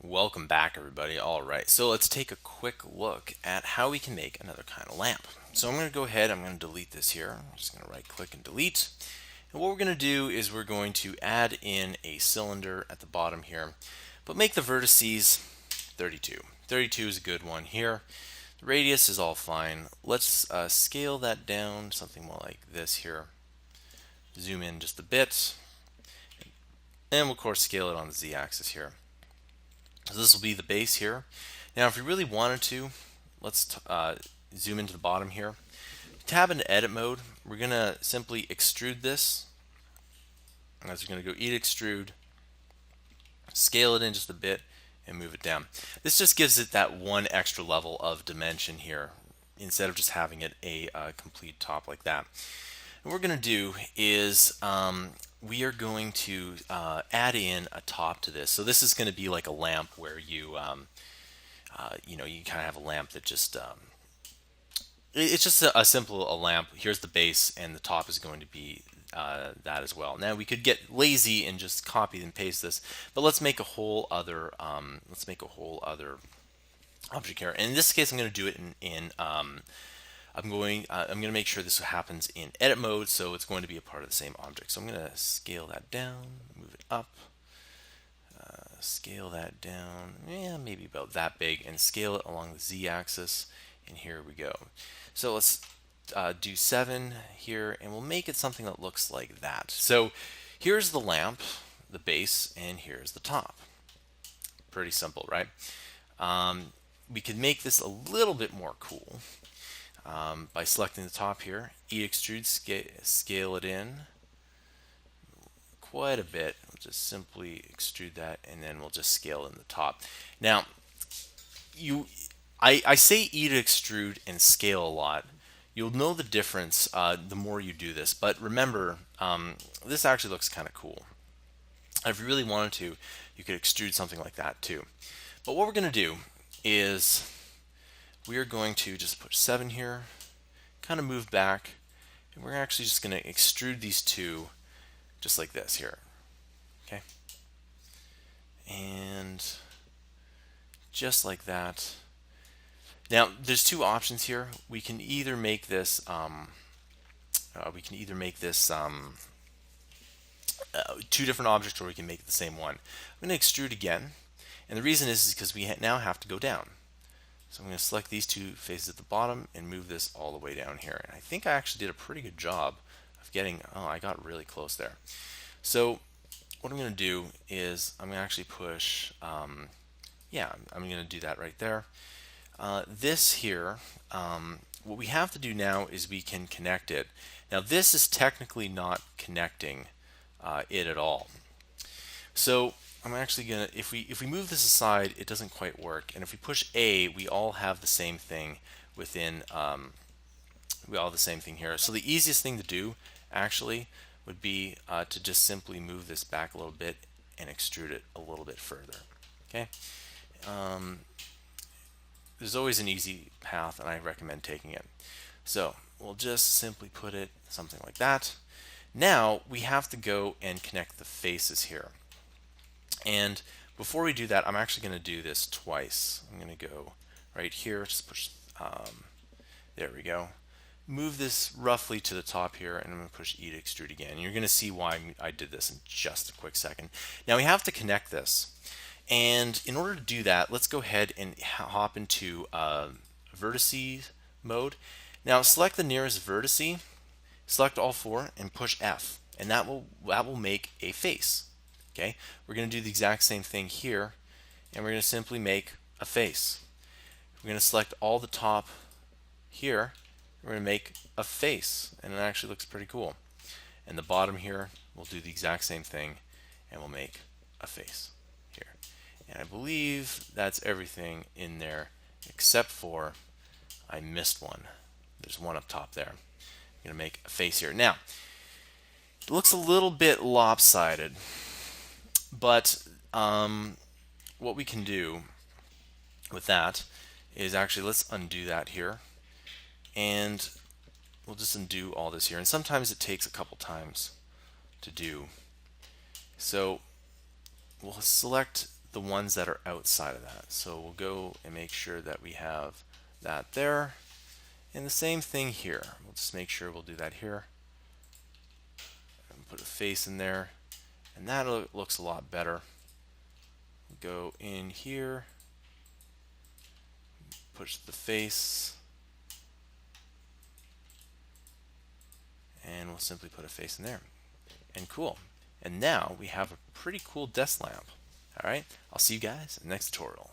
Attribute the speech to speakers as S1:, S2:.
S1: Welcome back, everybody. All right, so let's take a quick look at how we can make another kind of lamp. So I'm going to go ahead, I'm going to delete this here. I'm just going to right click and delete. And what we're going to do is we're going to add in a cylinder at the bottom here, but make the vertices 32. 32 is a good one here. The radius is all fine. Let's scale that down, something more like this here. Zoom in just a bit, and we'll of course scale it on the z-axis here. So this will be the base here. Now if we really wanted to, let's zoom into the bottom here. Tab into edit mode. We're going to simply extrude this. As we're going to go extrude, scale it in just a bit, and move it down. This just gives it that one extra level of dimension here instead of just having it a complete top like that. What we're going to do is we are going to add in a top to this. So this is going to be like a lamp where you you kind of have a lamp that just it's just a simple lamp. Here's the base, and the top is going to be that as well. Now we could get lazy and just copy and paste this, but let's make a whole other object here. And in this case, I'm going to do it in I'm going to make sure this happens in edit mode, so it's going to be a part of the same object. So I'm going to scale that down, move it up, scale that down, maybe about that big, and scale it along the z-axis. And here we go. So let's do 7 here, and we'll make it something that looks like that. So here's the lamp, the base, and here's the top. Pretty simple, right? We could make this a little bit more cool by selecting the top here, extrude, scale it in quite a bit. We'll just simply extrude that, and then we'll just scale in the top. Now, I say to extrude and scale a lot. You'll know the difference the more you do this, but remember, this actually looks kind of cool. If you really wanted to, you could extrude something like that too. But what we're going to do is we are going to just put 7 here, kind of move back, and we're actually just going to extrude these two just like this here. Okay? And just like that. Now, there's two options here. We can either make this two different objects, or we can make it the same one. I'm going to extrude again, and the reason is because we now have to go down. So I'm going to select these two faces at the bottom and move this all the way down here. And I think I actually did a pretty good job of getting, I got really close there. So what I'm going to do is I'm going to actually push, I'm going to do that right there. This here, what we have to do now is we can connect it. Now this is technically not connecting it at all. So I'm actually gonna, if we move this aside, it doesn't quite work. And if we push A, we all have the same thing within, we all have the same thing here. So the easiest thing to do actually would be to just simply move this back a little bit and extrude it a little bit further. Okay. There's always an easy path, and I recommend taking it. So we'll just simply put it something like that. Now we have to go and connect the faces here. And before we do that, I'm actually going to do this twice. I'm going to go right here, just push, there we go. Move this roughly to the top here, and I'm going to push E to extrude again. And you're going to see why I did this in just a quick second. Now we have to connect this. And in order to do that, let's go ahead and hop into vertices mode. Now select the nearest vertice, select all 4, and push F, and that will make a face. Okay, we're going to do the exact same thing here, and we're going to simply make a face. We're going to select all the top here. We're going to make a face, and it actually looks pretty cool. And the bottom here, we'll do the exact same thing, and we'll make a face here. And I believe that's everything in there, except for I missed one. There's one up top there. I'm going to make a face here. Now, it looks a little bit lopsided, but what we can do with that is actually, let's undo that here, and we'll just undo all this here. And sometimes it takes a couple times to do. So we'll select the ones that are outside of that. So we'll go and make sure that we have that there. And the same thing here. We'll just make sure we'll do that here. And put a face in there. And that looks a lot better. Go in here. Push the face. And we'll simply put a face in there. And cool. And now we have a pretty cool desk lamp. All right, I'll see you guys in the next tutorial.